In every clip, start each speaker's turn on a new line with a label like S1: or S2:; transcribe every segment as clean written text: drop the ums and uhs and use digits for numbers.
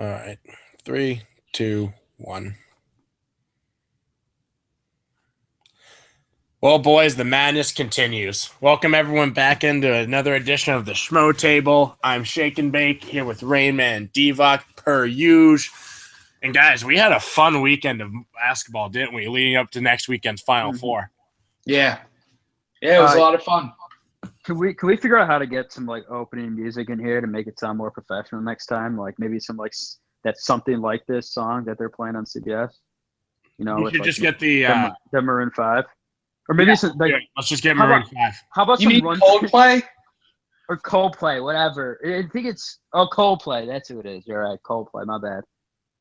S1: All right. 3, 2, 1. Well, boys, the madness continues. Welcome everyone back into another edition of the Schmo Table. I'm Shake and Bake here with Rainman and Divock per usual. And guys, we had a fun weekend of basketball, didn't we? Leading up to next weekend's Final Four.
S2: Yeah, it was a lot of fun.
S3: Can we figure out how to get some like opening music in here to make it sound more professional next time? Like maybe some like that's something like this song that they're playing on CBS. You know,
S1: We should
S3: like
S1: just get the
S3: Maroon 5, or maybe some like.
S1: Let's just get Maroon 5.
S3: How about
S2: You
S3: some
S2: mean
S3: Run
S2: Coldplay?
S3: or Coldplay, whatever. I think it's Coldplay. That's who it is. You're right, Coldplay. My bad.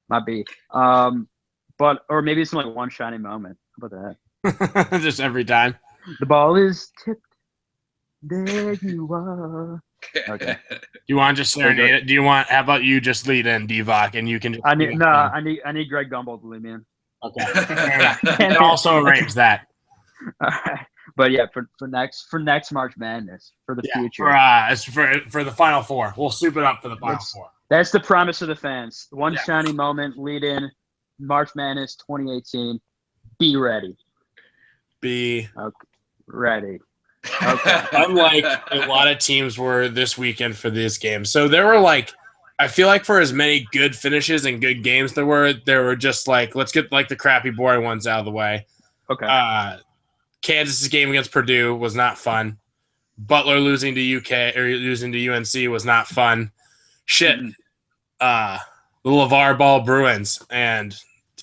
S3: Might be. But or maybe some like One Shiny Moment. How about
S1: that? Just every time.
S3: The ball is tipped. There you are. Okay.
S1: Do you want to just serenade it? Do you want? How about you just lead in, Divock, and you can just.
S3: I need Greg Gumbel to lead me in.
S1: Okay. And also arrange that.
S3: All right. But yeah, for next March Madness for the future.
S1: For the Final Four, we'll soup it up for the Final Four.
S3: That's the promise of the fans. One shiny moment, lead in March Madness 2018. Be ready. Ready. Okay.
S1: Unlike a lot of teams were this weekend for this game. So there were like, I feel like for as many good finishes and good games there were just like, let's get like the crappy boring ones out of the way.
S3: Okay.
S1: Kansas's game against Purdue was not fun. Butler losing to UNC was not fun. Shit. The LeVar Ball Bruins and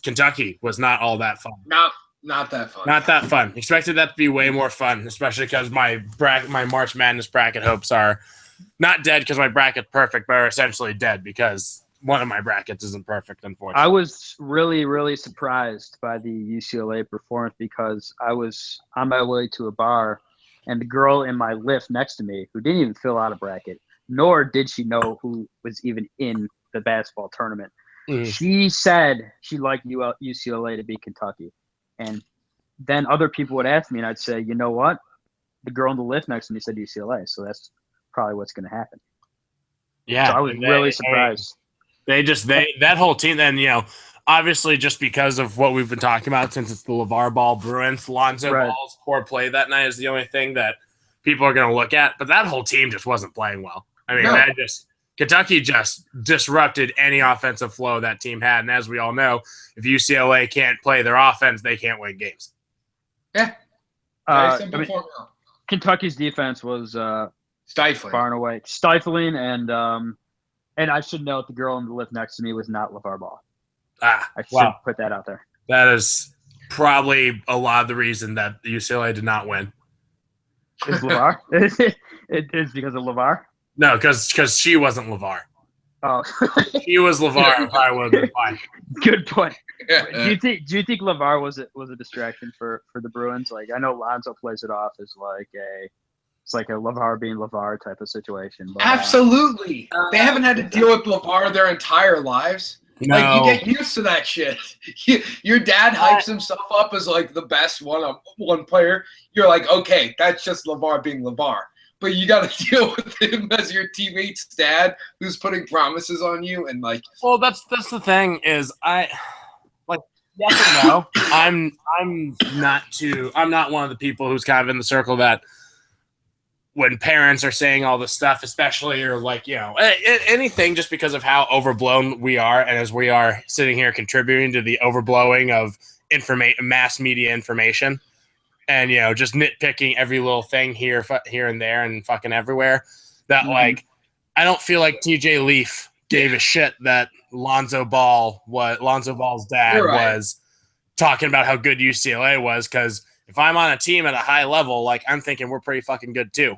S1: Kentucky was not all that fun.
S2: Not that fun.
S1: Not that fun. Expected that to be way more fun, especially because my March Madness bracket hopes are not dead because my bracket's perfect, but are essentially dead because one of my brackets isn't perfect, unfortunately.
S3: I was really, really surprised by the UCLA performance because I was on my way to a bar, and the girl in my lift next to me, who didn't even fill out a bracket, nor did she know who was even in the basketball tournament, she said she liked UCLA to beat Kentucky. And then other people would ask me, and I'd say, you know what? The girl in the lift next to me said UCLA, so that's probably what's going to happen.
S1: Yeah,
S3: so I was really surprised.
S1: That whole team. Then obviously just because of what we've been talking about since it's the LeVar Ball Bruins, Lonzo Ball's poor play that night is the only thing that people are going to look at. But that whole team just wasn't playing well. I mean, Kentucky just disrupted any offensive flow that team had. And as we all know, if UCLA can't play their offense, they can't win games.
S2: Yeah.
S3: Kentucky's defense was
S2: stifling,
S3: far and away. Stifling, and I should note the girl in the lift next to me was not LeVar Ball. I should put that out there.
S1: That is probably a lot of the reason that UCLA did not win.
S3: Is LeVar? It is because of LeVar?
S1: No, because she wasn't LeVar.
S3: Oh,
S1: she was LeVar. I would have been fine.
S3: Good point. Do you think LeVar was a distraction for the Bruins? Like, I know Lonzo plays it off as like a LeVar being LeVar type of situation. But,
S2: absolutely, they haven't had to deal with LeVar their entire lives.
S1: No.
S2: Like, you get used to that shit. Your dad hypes himself up as like the best one player. You're like, okay, that's just LeVar being LeVar. But you got to deal with him as your teammate's dad, who's putting promises on you, and like.
S1: Well, that's the thing is yes and no. I'm not one of the people who's kind of in the circle that when parents are saying all this stuff, especially or like anything, just because of how overblown we are, and as we are sitting here contributing to the overblowing of mass media information. And, just nitpicking every little thing here and there and fucking everywhere that, like, I don't feel like TJ Leaf gave a shit that Lonzo Ball's dad was talking about how good UCLA was. Because if I'm on a team at a high level, like, I'm thinking we're pretty fucking good too.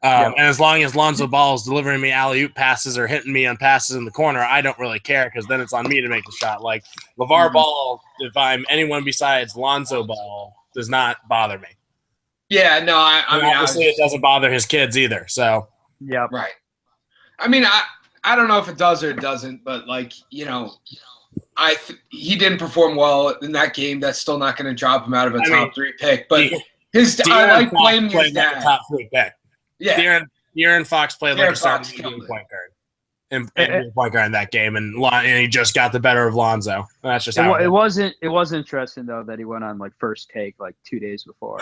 S1: And as long as Lonzo Ball is delivering me alley-oop passes or hitting me on passes in the corner, I don't really care because then it's on me to make the shot. Like, LeVar Ball, if I'm anyone besides Lonzo Ball, does not bother me.
S2: Yeah, no, I mean,
S1: obviously it doesn't bother his kids either. So
S3: yeah,
S2: right. I mean, I don't know if it does or it doesn't, but like he didn't perform well in that game. That's still not going to drop him out of a top 3 pick. But I like blaming his dad.
S1: Top 3 pick.
S2: Yeah,
S1: De'Aaron Fox played like a starting point guard. and point guard in that game, and he just got the better of Lonzo. That's just how
S3: it wasn't. It was interesting though that he went on like First Take like 2 days before.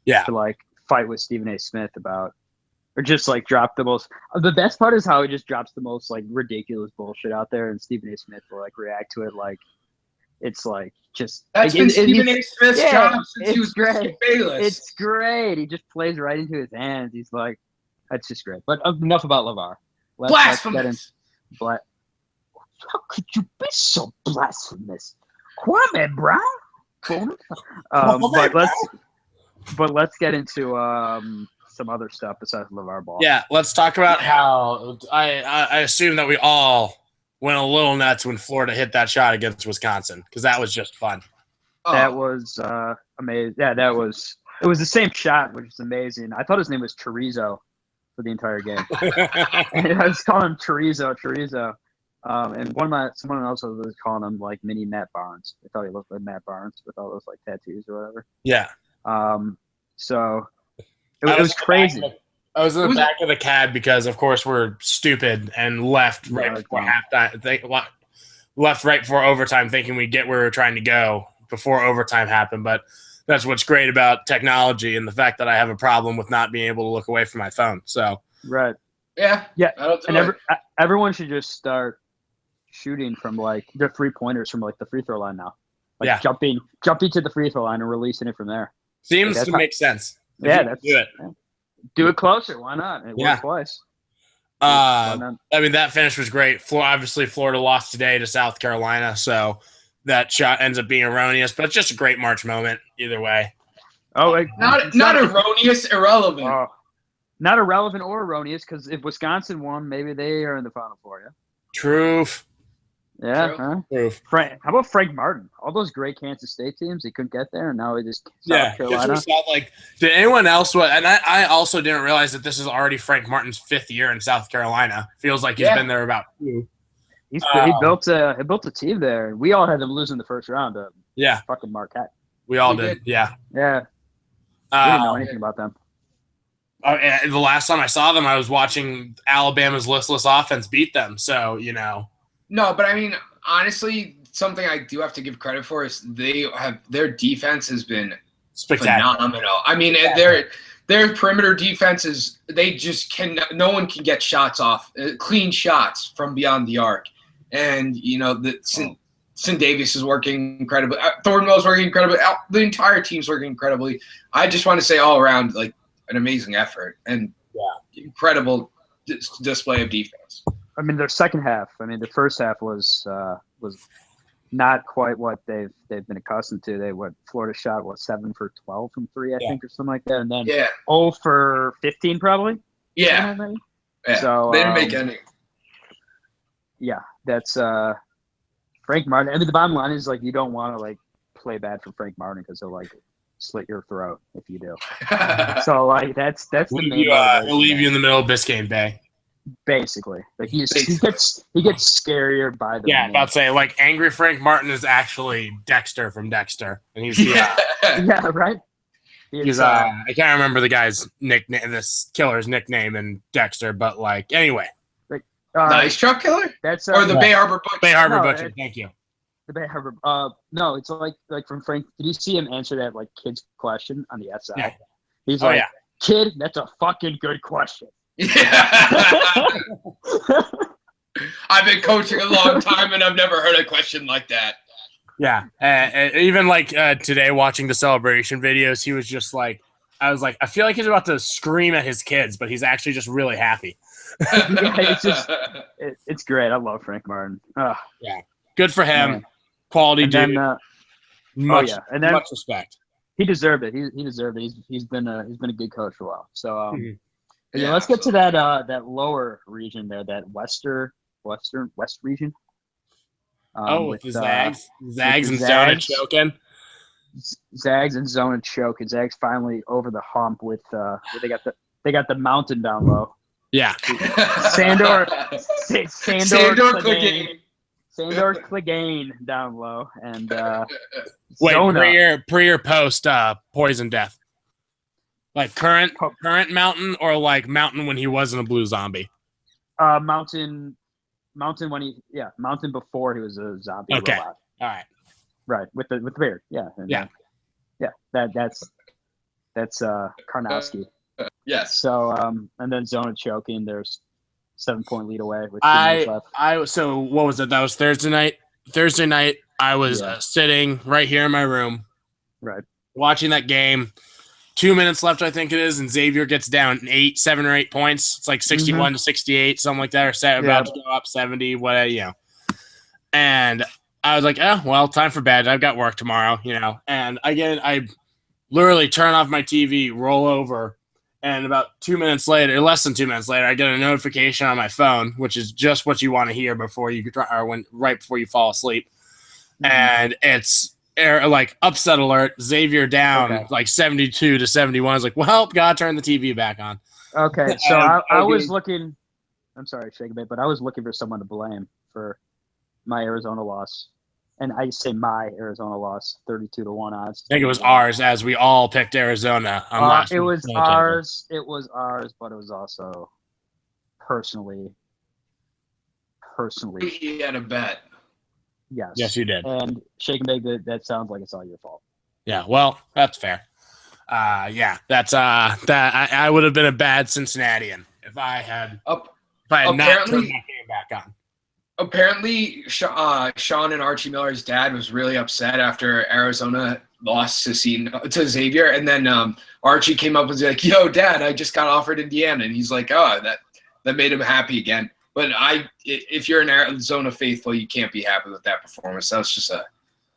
S1: Yeah.
S3: To like fight with Stephen A. Smith about, or just like drop the most. The best part is how he just drops the most like ridiculous bullshit out there, and Stephen A. Smith will like react to it like it's like just.
S2: That's been Stephen A. Smith's job since he was
S3: great.
S2: Bayless.
S3: It's great. He just plays right into his hands. He's like, that's just great. But enough about LeVar.
S2: Blasphemous.
S3: How could you be so blasphemous, Kwame Brown? But let's get into some other stuff besides LeVar Ball.
S1: Yeah, let's talk about how I assume that we all went a little nuts when Florida hit that shot against Wisconsin, because that was just fun.
S3: That was amazing. Yeah, it was the same shot, which is amazing. I thought his name was Chorizo for the entire game. I was calling him Chorizo. And someone else was calling him like mini Matt Barnes. I thought he looked like Matt Barnes with all those like tattoos or whatever.
S1: Yeah.
S3: So it was crazy.
S1: I was in the back of the cab because, of course, we're stupid and left right before halftime. Left right before overtime, thinking we'd get where we were trying to go before overtime happened. But that's what's great about technology and the fact that I have a problem with not being able to look away from my phone. So
S3: right.
S2: Yeah.
S3: And everyone should just start shooting from like their 3-pointers from like the free throw line now. Like jumping to the free throw line and releasing it from there.
S1: Seems to make sense.
S3: Yeah,
S1: do it.
S3: Do it closer. Why not? It worked twice.
S1: I mean, that finish was great. Obviously, Florida lost today to South Carolina, so that shot ends up being erroneous. But it's just a great March moment either way.
S3: Oh,
S2: not erroneous, irrelevant.
S3: Not irrelevant or erroneous, because if Wisconsin won, maybe they are in the Final Four. Yeah.
S1: Truth.
S3: Yeah. Huh? How about Frank Martin? All those great Kansas State teams, he couldn't get there, and now he just South Carolina.
S1: Did anyone else? And I also didn't realize that this is already Frank Martin's 5th year in South Carolina. Feels like he's been there about 2.
S3: He built a team there. We all had them lose in the first round. Fucking Marquette.
S1: We all did. Yeah.
S3: Yeah. We didn't know anything about them.
S1: The last time I saw them, I was watching Alabama's listless offense beat them. So,
S2: No, but I mean, honestly, something I do have to give credit for is their defense has been phenomenal. I mean, their perimeter defenses, they just no one can get shots off, clean shots from beyond the arc. And, St. Davis is working incredibly. Thornwell's working incredibly. The entire team's working incredibly. I just want to say all around, like, an amazing effort and incredible display of defense.
S3: I mean, their second half. I mean, the first half was not quite what they've been accustomed to. Florida shot 7 for 12 from 3, I think, or something like that, and then 0 for 15 probably.
S2: Yeah. So they didn't make any.
S3: Yeah, that's Frank Martin. I mean, the bottom line is like you don't want to like play bad for Frank Martin because he'll like slit your throat if you do. So like that's the main.
S1: He'll leave you in the middle of Biscayne Bay.
S3: Basically, like he gets scarier by the minute.
S1: About to say like angry Frank Martin is actually Dexter from Dexter, and he's
S3: right.
S1: He's I can't remember the guy's nickname, this killer's nickname in Dexter, but like anyway,
S2: Nice Truck Killer.
S3: That's
S2: or the Bay Harbor Butcher.
S1: Bay Harbor Butcher. Thank you.
S3: The Bay Harbor. No, it's like from Frank. Did you see him answer that like kid's question on the SI?
S1: Yeah.
S3: He's like, kid, that's a fucking good question.
S2: Yeah. I've been coaching a long time and I've never heard a question like that.
S1: Yeah. Even like today watching the celebration videos, he was just like, I was like, I feel like he's about to scream at his kids, but he's actually just really happy.
S3: It's great. I love Frank Martin.
S1: Yeah. Good for him. Man. Quality dude. Much respect.
S3: He deserved it. He deserved it. He's been a good coach for a while. So let's get to that lower region there, that west region.
S1: With the Zags. Zags and Zone and Chokin.
S3: Zags and Zone and Chokin. Zags finally over the hump with they got the mountain down low.
S1: Yeah.
S3: Sandor Clegane down low, and
S1: wait, pre or post Poison Death, like current Mountain or like Mountain when he wasn't a blue zombie.
S3: Mountain Mountain Mountain before he was a zombie
S1: Okay.
S3: robot.
S1: All right.
S3: Right, with the beard. Yeah. And,
S1: Yeah.
S3: That's Karnowski.
S2: Yes.
S3: So and then Zona choking. There's 7-point lead away with 2 minutes left.
S1: So what was it? That was Thursday night. Thursday night, I was sitting right here in my room,
S3: right,
S1: watching that game. 2 minutes left, I think it is, and Xavier gets down 7 or 8 points. It's like 61 to 68, something like that, or about to go up 70, whatever, And I was like, oh, well, time for bed. I've got work tomorrow, And again, I literally turn off my TV, roll over, and about 2 minutes later, less than 2 minutes later, I get a notification on my phone, which is just what you want to hear right before you fall asleep, and it's like upset alert, Xavier down like 72 to 71. I was like, well, gotta turn the TV back on.
S3: Okay, so I was looking. I'm sorry, shake a bit, but I was looking for someone to blame for my Arizona loss. And I say my Arizona loss, 32-1 odds.
S1: I think it was ours, as we all picked Arizona on last.
S3: It was ours. It was ours, but it was also personally.
S2: He had a bet.
S3: Yes.
S1: Yes, you did.
S3: And shake and bake. That sounds like it's all your fault.
S1: Yeah. Well, that's fair. That's that. I would have been a bad Cincinnatian if I had not turned my game back on.
S2: Apparently, Sean and Archie Miller's dad was really upset after Arizona lost to Xavier, and then Archie came up and was like, "Yo, Dad, I just got offered Indiana," and he's like, "Oh, that made him happy again." But if you're an Arizona faithful, you can't be happy with that performance. That was just a.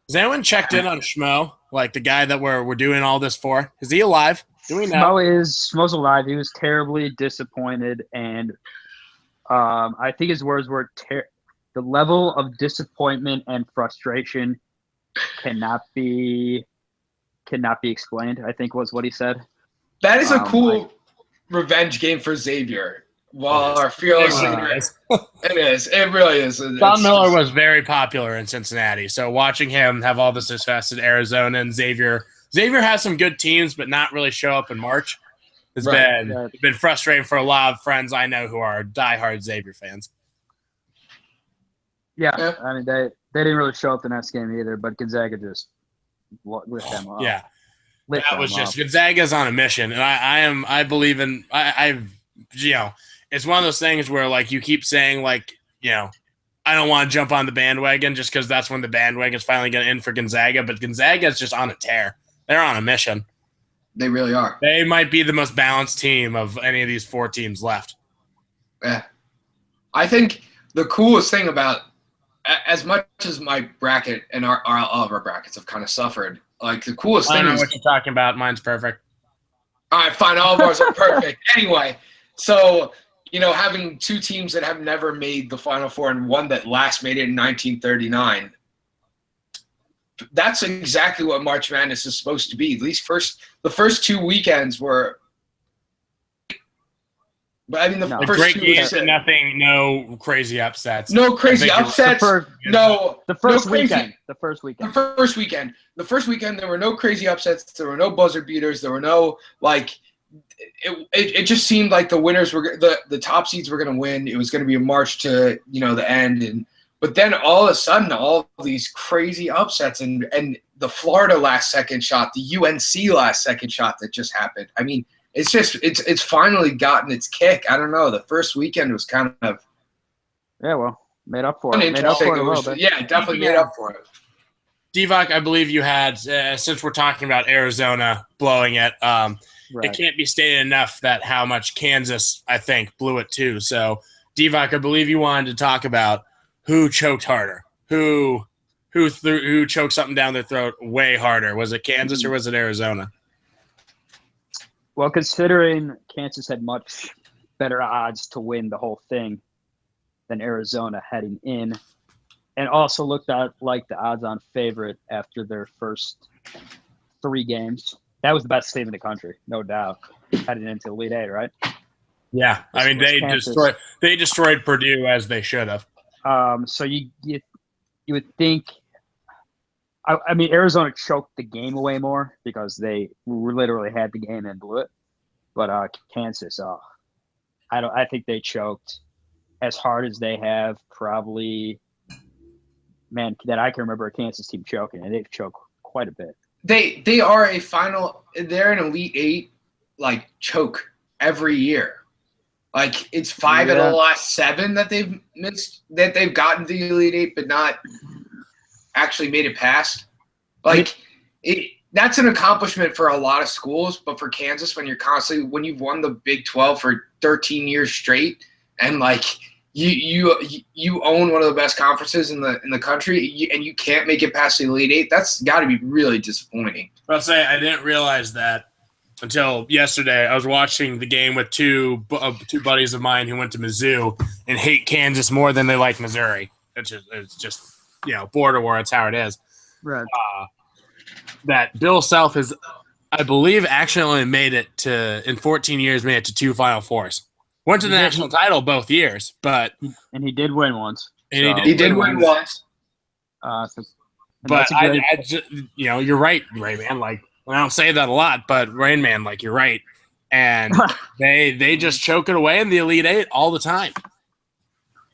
S1: Has anyone checked in on Schmo, like the guy that we're doing all this for? Is he alive? Do we know?
S3: Schmo's alive. He was terribly disappointed, and I think his words were the level of disappointment and frustration cannot be explained, I think was what he said.
S2: That is a cool revenge game for Xavier. While our fearless leader, it really is.
S1: Don Miller was very popular in Cincinnati, so watching him have all the success in Arizona and Xavier has some good teams, but not really show up in March. It's been frustrating for a lot of friends I know who are diehard Xavier fans.
S3: Yeah, I mean they didn't really show up the next game either, but Gonzaga just lit them up.
S1: Yeah, that was just Gonzaga's on a mission, and I believe in it's one of those things where like you keep saying like I don't want to jump on the bandwagon just because that's when the bandwagon's finally going to end for Gonzaga, but Gonzaga's just on a tear. They're on a mission.
S2: They really are.
S1: They might be the most balanced team of any of these 4 teams left.
S2: Yeah, I think the coolest thing about as much as my bracket and all of our brackets have kind of suffered, like the coolest thing is. I
S1: don't know what you're talking about. Mine's perfect.
S2: All right, fine. All of ours are perfect. Anyway, so, having 2 teams that have never made the Final Four and one that last made it in 1939, that's exactly what March Madness is supposed to be. At least the first 2 weekends were. But I mean, the first
S1: great
S2: 2
S1: games and nothing, no crazy upsets.
S2: No crazy upsets.
S3: The first weekend. The first weekend, there were no crazy upsets. There were no buzzer beaters. There were no It just seemed like the winners were the top seeds were going to win. It was going to be a march to the end, but then all of a sudden, all of these crazy upsets and the Florida last second shot, the UNC last second shot that just happened. I mean. It's finally gotten its kick. I don't know. The first weekend was kind of made up for it. Made up for it a little bit.
S2: Yeah, definitely made up for it.
S1: Divock, I believe you had since we're talking about Arizona blowing it. It can't be stated enough that how much Kansas I think blew it too. So Divock, I believe you wanted to talk about who choked harder, who choked something down their throat way harder. Was it Kansas or was it Arizona?
S3: Well, considering Kansas had much better odds to win the whole thing than Arizona heading in, and also looked like the odds-on favorite after their first 3 games, that was the best team in the country, no doubt, heading into Elite Eight, right?
S1: Yeah, I mean they destroyed Purdue as they should have.
S3: So you would think. I mean, Arizona choked the game away more because they literally had the game and blew it. But Kansas, I think they choked as hard as they have, probably, man, that I can remember a Kansas team choking, and they've choked quite a bit.
S2: They are a final. They're an Elite Eight like choke every year. Like it's 5 out of the last 7 that they've missed, that they've gotten to the Elite Eight, but not actually made it past. Like that's an accomplishment for a lot of schools, but for Kansas, when you've won the Big 12 for 13 years straight, and like you own one of the best conferences in the country, and you can't make it past the Elite Eight, that's got to be really disappointing.
S1: I'll say I didn't realize that until yesterday. I was watching the game with two buddies of mine who went to Mizzou and hate Kansas more than they like Missouri. It's just border war. It's how it is.
S3: Right.
S1: That Bill Self has, I believe, actually only made it in 14 years, made it to 2 Final Fours. Went to the national title both years, but
S3: he did win once.
S2: He did win once.
S1: But you're right, Ray Man. Like, I don't say that a lot, but Rain Man, like, you're right. And they just choke it away in the Elite Eight all the time.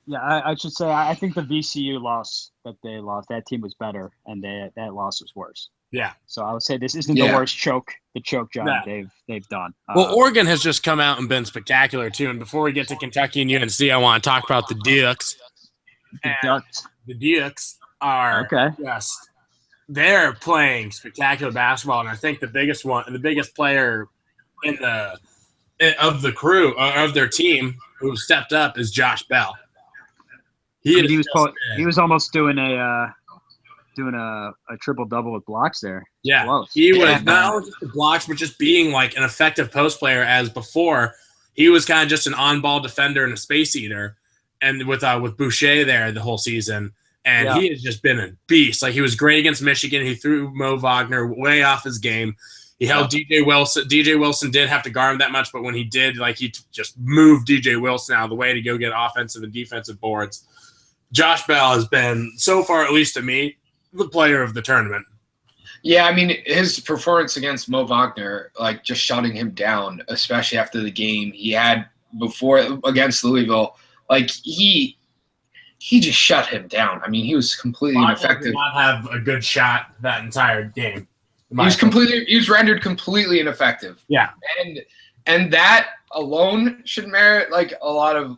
S3: Yeah, I should say I think the VCU loss that they lost, that team was better, and that loss was worse.
S1: Yeah.
S3: So I would say this isn't the worst choke job they've done.
S1: Well, Oregon has just come out and been spectacular too. And before we get to Kentucky and UNC, I want to talk about the Ducks. The Ducks are they're playing spectacular basketball, and I think the biggest player of the crew of their team who stepped up is Josh Bell.
S3: He was almost doing a triple double with blocks there.
S1: Yeah,
S3: close.
S1: He was not only just the blocks, but just being like an effective post player. As before, he was kind of just an on-ball defender and a space eater, and with Boucher there the whole season. And he has just been a beast. Like, he was great against Michigan. He threw Mo Wagner way off his game. He held DJ Wilson. DJ Wilson did have to guard him that much, but when he did, like, he just moved DJ Wilson out of the way to go get offensive and defensive boards. Josh Bell has been, so far, at least to me, the player of the tournament.
S2: Yeah, I mean, his performance against Mo Wagner, like, just shutting him down, especially after the game he had before against Louisville, like, he just shut him down. I mean, he was completely ineffective.
S1: Did not have a good shot that entire game.
S2: He was rendered completely ineffective.
S1: Yeah,
S2: and that alone should merit like a lot of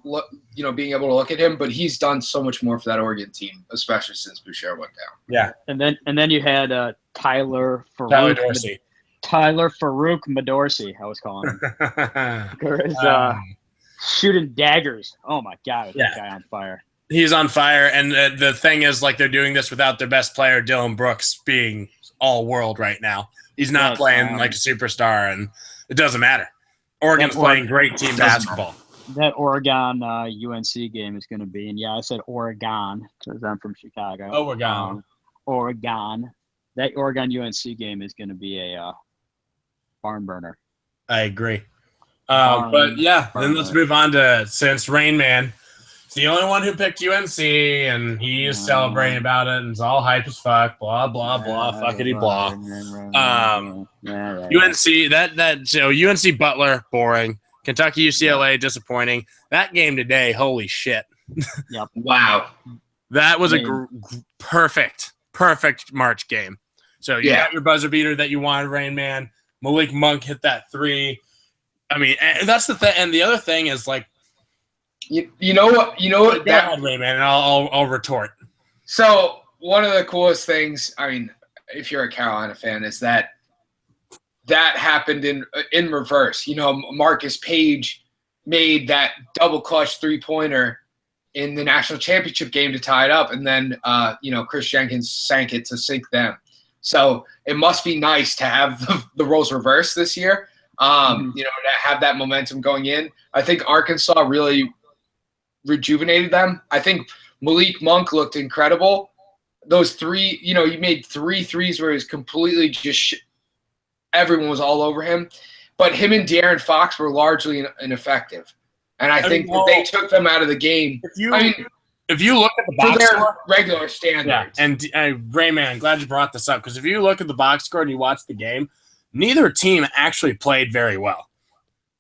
S2: being able to look at him. But he's done so much more for that Oregon team, especially since Boucher went down.
S1: Yeah,
S3: and then you had Tyler
S1: Dorsey.
S3: Tyler Farouk Madorsey, I was calling him. There is shooting daggers. Oh my God, that guy on fire.
S1: He's on fire, and the thing is, like, they're doing this without their best player, Dylan Brooks, being all-world right now. He's not playing like a superstar, and it doesn't matter. Oregon's playing great team basketball.
S3: That Oregon UNC game is going to be, and I said Oregon because I'm from Chicago. Oregon. That Oregon UNC game is going to be a barn burner.
S1: I agree. But then let's move on to, since Rain Man, the only one who picked UNC, and he is celebrating about it, and it's all hype as fuck, blah, blah, blah, fuckity blah. UNC, UNC Butler, boring. Kentucky UCLA, disappointing. That game today, holy shit.
S3: Yep.
S2: Wow.
S1: That was a perfect March game. So you got your buzzer beater that you wanted, Rain Man. Malik Monk hit that 3. I mean, and that's the thing. And the other thing is, like,
S2: You know what?
S1: Go ahead, Ray Man, and I'll retort.
S2: So one of the coolest things, I mean, if you're a Carolina fan, is that happened in reverse. Marcus Page made that double clutch 3-pointer in the national championship game to tie it up, and then Chris Jenkins sank it to sink them. So it must be nice to have the roles reversed this year. To have that momentum going in. I think Arkansas really rejuvenated them. I think Malik Monk looked incredible. Those 3, he made 3 threes where he was completely just everyone was all over him. But him and De'Aaron Fox were largely ineffective. And I think that they took them out of the game.
S1: If you look at the box
S2: for their
S1: score,
S2: regular standards.
S1: Yeah, and Rayman, I'm glad you brought this up, because if you look at the box score and you watch the game, neither team actually played very well.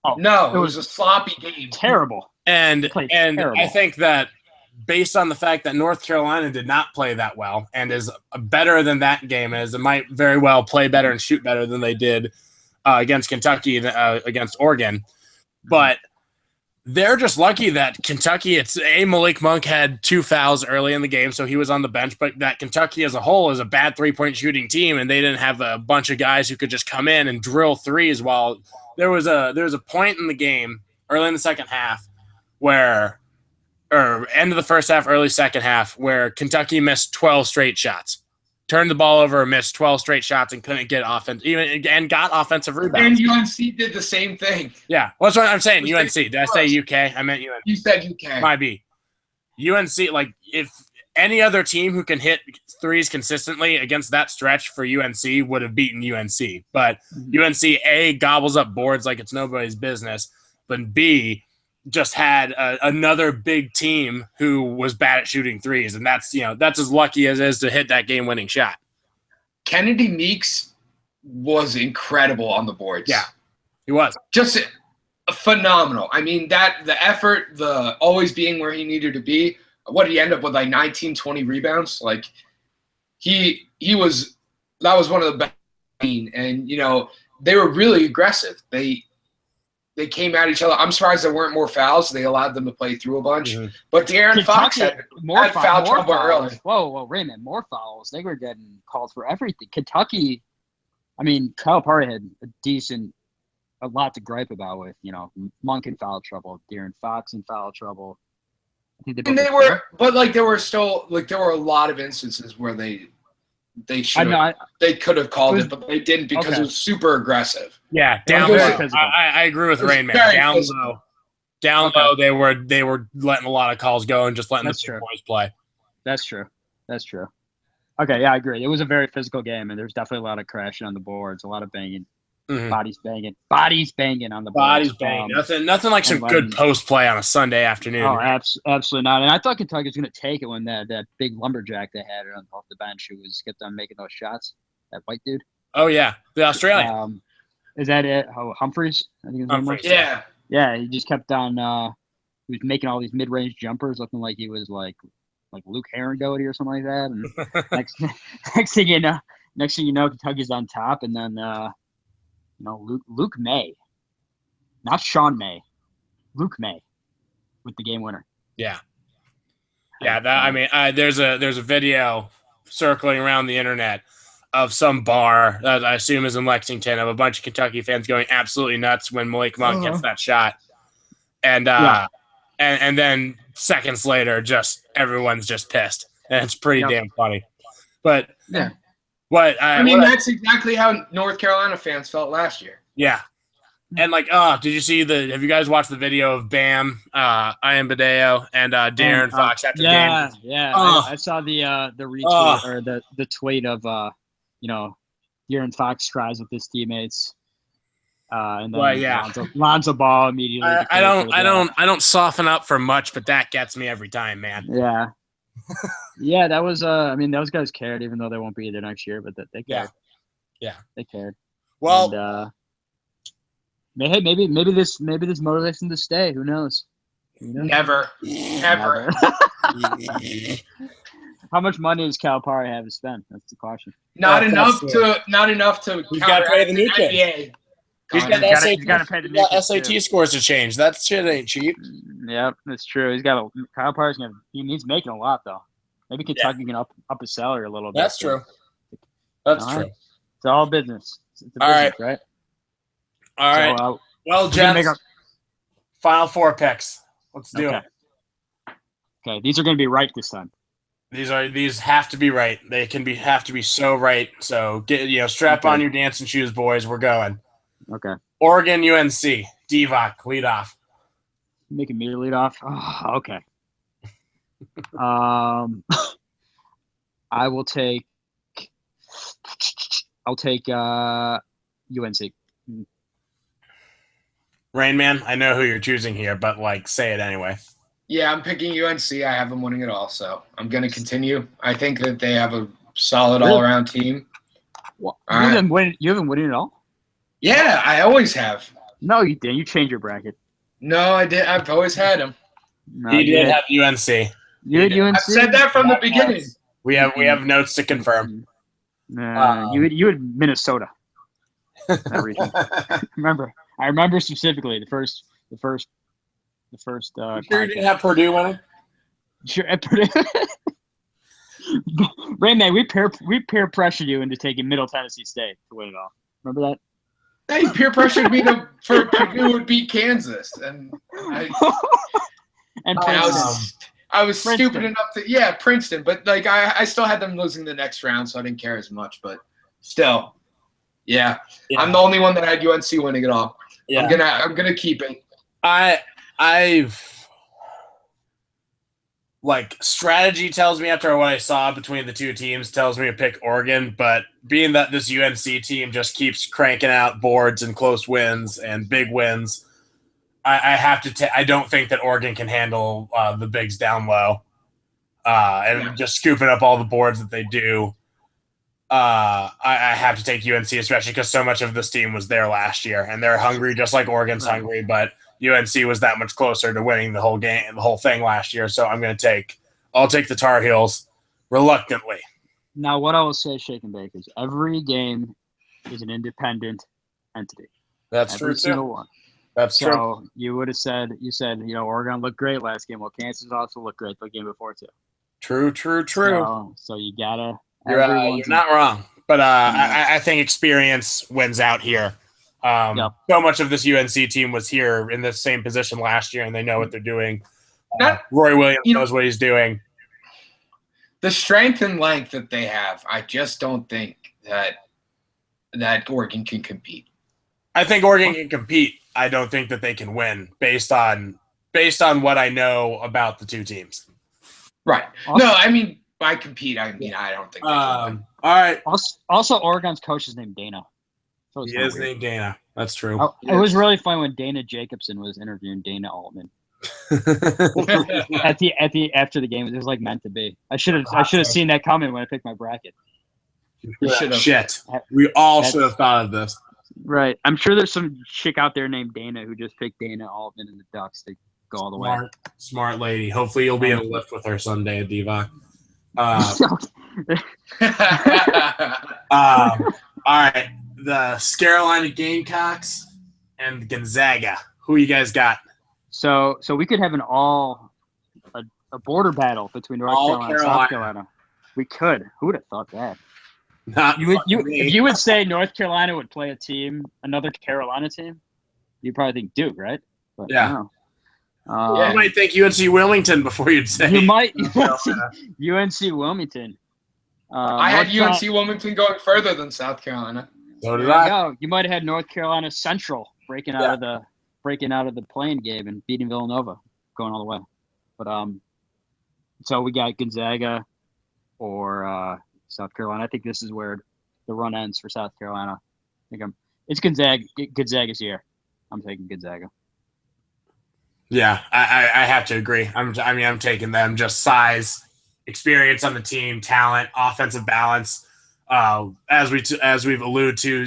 S3: Oh,
S2: No, it was a sloppy game.
S3: terrible.
S1: And
S3: terrible.
S1: I think that based on the fact that North Carolina did not play that well and is better than that game is, it might very well play better and shoot better than they did against Kentucky, against Oregon. But they're just lucky that Kentucky, Malik Monk had 2 fouls early in the game, so he was on the bench, but that Kentucky as a whole is a bad three-point shooting team, and they didn't have a bunch of guys who could just come in and drill threes. While there was a point in the game early in the second half end of the first half, early second half, where Kentucky missed 12 straight shots. Turned the ball over, missed 12 straight shots, and couldn't get and got offensive rebounds.
S2: And UNC did the same thing.
S1: Yeah, that's what I'm saying. UNC. Did I say UK? I meant UNC.
S2: You said UK.
S1: Might be. UNC, like, if any other team who can hit threes consistently against that stretch for UNC would have beaten UNC. But UNC, A, gobbles up boards like it's nobody's business, but B, just had another big team who was bad at shooting threes, and that's as lucky as it is to hit that game-winning shot.
S2: Kennedy Meeks was incredible on the boards.
S1: Yeah, he was
S2: just phenomenal. I mean, the effort, the always being where he needed to be. What did he end up with, like 19, 20 rebounds? Like that was one of the best. And they were really aggressive. They came at each other. I'm surprised there weren't more fouls. They allowed them to play through a bunch. Mm-hmm. But De'Aaron Fox had foul trouble early.
S3: Whoa, Raymond, more fouls. They were getting called for everything. Kentucky, I mean, Calipari had a lot to gripe about with, Monk in foul trouble, De'Aaron Fox in foul trouble. I think there were a lot of instances where they could have called it, but they didn't because it was super aggressive.
S1: Yeah, down low. I agree with Rain Man. Down low, they were letting a lot of calls go and just letting the big boys play.
S3: That's true. Okay, yeah, I agree. It was a very physical game, and there's definitely a lot of crashing on the boards, a lot of banging. Mm-hmm. Bodies banging on the boards.
S1: Bodies banging. Nothing like some good post play on a Sunday afternoon.
S3: Oh, absolutely not. And I thought Kentucky was going to take it when that big lumberjack they had off the bench who kept on making those shots. That white dude.
S1: Oh yeah, the Australian.
S3: Is that it? Oh, Humphreys? I think his name was.
S2: Yeah.
S3: Yeah, he just kept on. He was making all these mid-range jumpers, looking like he was like Luke Herringdoty or something like that. And next thing you know, Kentucky's on top, and then. Luke May, not Sean May, Luke May, with the game winner.
S1: Yeah. There's a video circling around the internet of some bar that I assume is in Lexington of a bunch of Kentucky fans going absolutely nuts when Malik Monk gets that shot, and then seconds later, just everyone's just pissed, and it's pretty damn funny. But
S3: yeah.
S2: That's exactly how North Carolina fans felt last year.
S1: Yeah. And have you guys watched the video of Bam, Ian Badeo, and De'Aaron Fox after the game?
S3: Yeah. I saw the retweet or the tweet of De'Aaron Fox cries with his teammates. And then Lonzo Ball immediately.
S1: I don't soften up for much, but that gets me every time, man.
S3: Yeah. Yeah, that was. Those guys cared, even though they won't be there next year. But they cared.
S1: Yeah,
S3: they cared.
S1: Well,
S3: and, maybe this motivates them to stay. Who knows?
S2: Never.
S3: How much money does Calipari have to spend? That's the question.
S2: Not enough to.
S1: He's got to pay the new kid. He's got
S3: to pay the
S1: SAT scores to change. That shit ain't cheap.
S3: Yep, that's true. Calipari's he's making a lot though. Maybe Kentucky can up his salary a little bit.
S1: That's true. That's true.
S3: It's all business. It's a business, right?
S1: All right. Well, Jeff, Final Four picks. Let's do it.
S3: Okay, these are going to be right this time.
S1: These have to be right. They have to be so right. So strap on your dancing shoes, boys. We're going.
S3: Okay.
S1: Oregon, UNC. Divock, lead off.
S3: Making me lead off? Oh, okay. I'll take UNC.
S1: Rain Man, I know who you're choosing here, but say it anyway.
S2: Yeah, I'm picking UNC. I have them winning it all, so I'm going to continue. I think that they have a solid all-around team.
S3: Well, you haven't winning it all?
S2: Yeah, I always have.
S3: No, you didn't. You changed your bracket.
S2: No, I did. I've always had him.
S3: No,
S1: He
S3: you
S1: did
S3: had,
S1: have UNC.
S3: you had UNC.
S2: I've said that from the beginning.
S1: We have notes to confirm.
S3: You had Minnesota. That region. I remember specifically the first.
S1: Sure you
S3: podcast.
S1: didn't have Purdue winning?
S3: Sure, at Purdue. Rain Man, we peer pressured you into taking Middle Tennessee State to win it all. Remember that?
S2: Hey, peer pressured me for Purdue would beat Kansas, and
S3: And
S2: I was
S3: Princeton.
S2: stupid enough to Princeton, but like I still had them losing the next round, so I didn't care as much. But still, yeah. I'm the only one that had UNC winning it all. Yeah. I'm gonna keep it.
S1: I've like strategy tells me after what I saw between the two teams tells me to pick Oregon, but being that this UNC team just keeps cranking out boards and close wins and big wins, I have to. I don't think that Oregon can handle the bigs down low, and just scooping up all the boards that they do. I have to take UNC, especially because so much of this team was there last year, and they're hungry just like Oregon's hungry, but UNC was that much closer to winning the whole game, the whole thing last year. So I'll take the Tar Heels reluctantly.
S3: Now, what I will say, Shake and Bake, is every game is an independent entity.
S1: That's
S3: every
S1: true
S3: single
S1: too.
S3: one.
S1: That's true.
S3: So you would have said, Oregon looked great last game. Well, Kansas also looked great the game before too.
S1: True.
S3: So you gotta.
S1: You're not wrong, but I think experience wins out here. So much of this UNC team was here in the same position last year, and they know what they're doing. Roy Williams knows what he's doing.
S2: The strength and length that they have, I just don't think that Oregon can compete.
S1: I think Oregon can compete. I don't think that they can win based on what I know about the two teams.
S2: Right. No, I mean by compete, I don't think they can win.
S1: All right.
S3: Also, Oregon's coach is named Dana. So
S1: he is named Dana. That's true.
S3: It was really fun when Dana Jacobson was interviewing Dana Altman. After the game, it was like meant to be. I should have seen that coming when I picked my bracket.
S1: Shit. We all should have thought of this.
S3: Right. I'm sure there's some chick out there named Dana who just picked Dana Altman and the Ducks to go all the way.
S1: Smart lady. Hopefully you'll be in a lift with her Sunday at Diva. All right. The Carolina Gamecocks and Gonzaga. Who you guys got?
S3: So we could have a border battle between North Carolina and South Carolina. We could. Who would have thought that? If you would say North Carolina would play another Carolina team, you'd probably think Duke, right? But
S1: yeah. You might think UNC Wilmington before you'd say.
S3: You might UNC Wilmington.
S2: I had UNC Wilmington going further than South Carolina.
S1: So did I.
S3: You might have had North Carolina Central breaking out of the playing game and beating Villanova, going all the way. But so we got Gonzaga or South Carolina. I think this is where the run ends for South Carolina. It's Gonzaga's year. I'm taking Gonzaga.
S1: Yeah, I have to agree. I'm taking them. Just size, experience on the team, talent, offensive balance. As we've alluded to,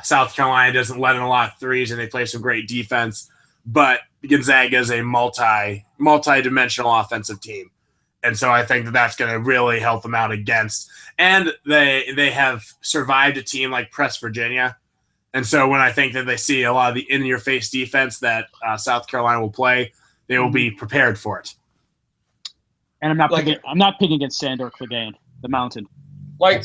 S1: South Carolina doesn't let in a lot of threes, and they play some great defense. But Gonzaga is a multi-dimensional offensive team, and so I think that's going to really help them out against. And they have survived a team like Press Virginia. And so when I think that they see a lot of the in-your-face defense that South Carolina will play, they will be prepared for it.
S3: And I'm not picking against Sandor Clegane, the Mountain.
S2: I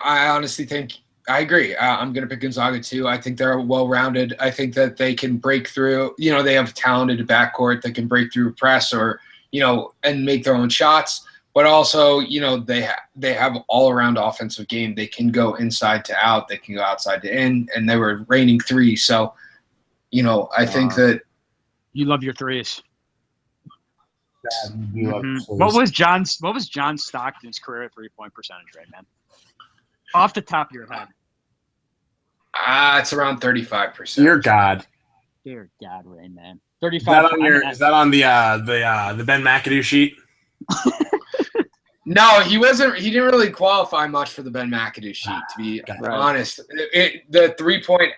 S2: honestly think I agree. I'm going to pick Gonzaga too. I think they're well-rounded. I think that they can break through. They have talented backcourt that can break through press or and make their own shots. But also, they have all-around offensive game. They can go inside to out. They can go outside to in, and they were raining three. So, I think that
S3: you love your threes.
S1: Mm-hmm.
S3: What was John Stockton's career 3-point percentage, right, man? Off the top of your head.
S2: It's around 35%.
S1: Dear God,
S3: Rain Man. 35.
S1: Is that on the Ben McAdoo sheet?
S2: No, he wasn't. He didn't really qualify much for the Ben McAdoo sheet, to be honest. The 3-point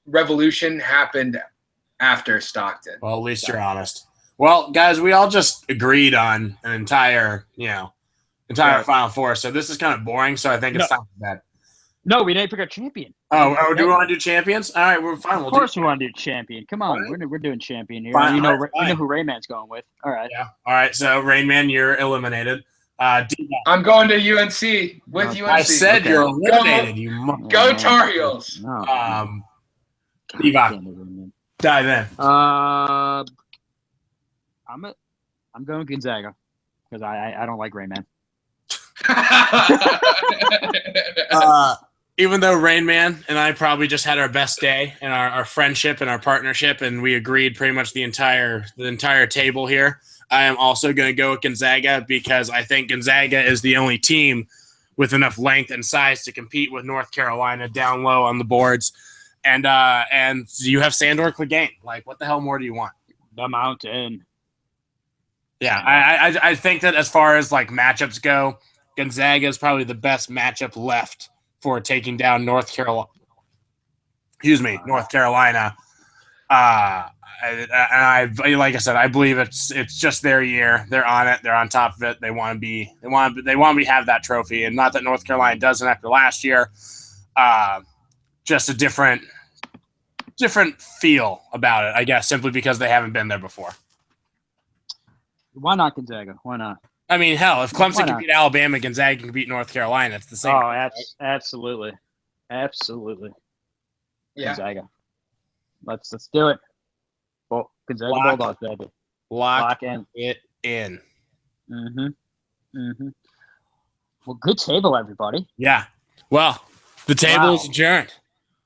S2: revolution happened after Stockton.
S1: Well, at least you're honest. Well, guys, we all just agreed on an entire
S3: Right.
S1: Final Four. So this is kind of boring. So I think it's time for that.
S3: No, we didn't pick our champion.
S1: Oh, do we want to do champions? All right, we're fine.
S3: Of course we want to do champion. Come on, we're doing champion here.
S1: Fine,
S3: You know,
S1: fine.
S3: we know who Rayman's going with. All right.
S1: Yeah. All right. So Rain Man, you're eliminated.
S2: I'm going to UNC with UNC.
S1: I said
S3: Okay.
S1: you're eliminated. You
S2: Go Tar Heels.
S3: No.
S1: Devon, dive in.
S3: I'm going Gonzaga because I don't like Rayman.
S1: Even though Rain Man and I probably just had our best day in our friendship and our partnership, and we agreed pretty much the entire table here, I am also going to go with Gonzaga because I think Gonzaga is the only team with enough length and size to compete with North Carolina down low on the boards. And you have Sandor Clegane. Like, what the hell more do you want?
S3: The Mountain.
S1: Yeah, I think that as far as like matchups go, Gonzaga is probably the best matchup left for taking down North Carolina. North Carolina. I like I said, I believe it's just their year. They're on it. They're on top of it. They want to have that trophy, and not that North Carolina doesn't after last year. Just a different feel about it, I guess, simply because they haven't been there before.
S3: Why not Gonzaga? Why not?
S1: I mean, hell, if Clemson can beat Alabama, Gonzaga can beat North Carolina. It's the same.
S3: Oh, absolutely. Yeah. Gonzaga. Let's do it. Well, Gonzaga Bulldogs, baby.
S1: Lock it in.
S3: Well, good table, everybody.
S1: Yeah. Well, the table is adjourned.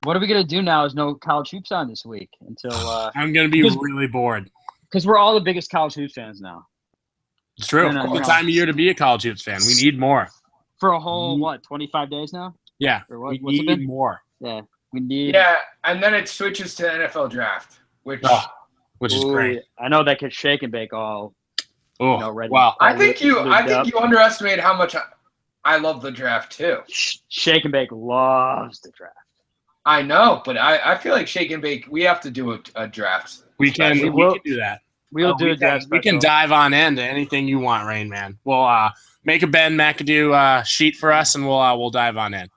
S3: What are we gonna do now? Is no college hoops on this week until
S1: I'm gonna be really bored
S3: because we're all the biggest college hoops fans now.
S1: It's true. It's the time of year to be a college hoops fan. We need more.
S3: For a whole 25 days now?
S1: Yeah.
S3: Or what?
S1: We need more.
S3: Yeah. We need.
S2: Yeah, and then it switches to NFL draft, which
S1: is great.
S3: I know that could shake and bake all. Ready.
S1: Wow.
S2: I think you underestimate how much I love the draft too.
S3: Shake and bake loves the draft.
S2: I know, but I feel like Shake and Bake. We have to do a draft.
S1: We can do that.
S3: We'll do a draft.
S1: We can dive on into anything you want, Rain Man. We'll make a Ben McAdoo sheet for us, and we'll dive on in.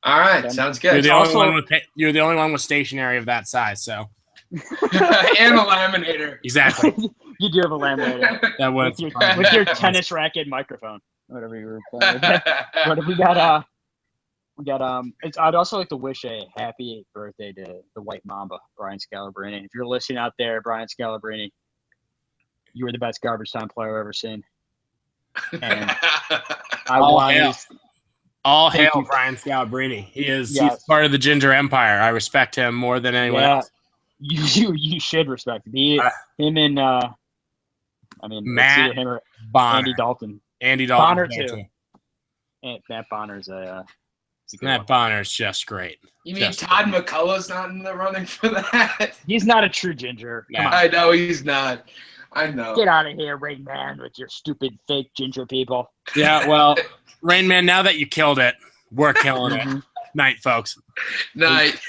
S2: All right, sounds good.
S1: You're the only one with stationery of that size, so.
S2: And a laminator.
S1: Exactly.
S3: You do have a laminator.
S1: That was
S3: with your tennis racket microphone, whatever you were playing. What have we got? I'd also like to wish a happy birthday to the White Mamba, Brian Scalabrine. If you're listening out there, Brian Scalabrine, you were the best garbage time player I've ever seen. And
S1: all hail Brian Scalabrine. He's part of the Ginger Empire. I respect him more than anyone else.
S3: You should respect him. Him and
S1: Matt
S3: him or
S1: Bonner.
S3: Andy Dalton.
S1: Bonner
S3: too. And Matt Bonner's
S1: Matt Bonner's just great.
S2: You mean Todd McCullough's not in the running for that?
S3: He's not a true ginger.
S2: I know he's not. I know.
S3: Get out of here, Rain Man, with your stupid fake ginger people.
S1: Yeah, well, Rain Man, now that you killed it, we're killing it. Night, folks.
S2: Night.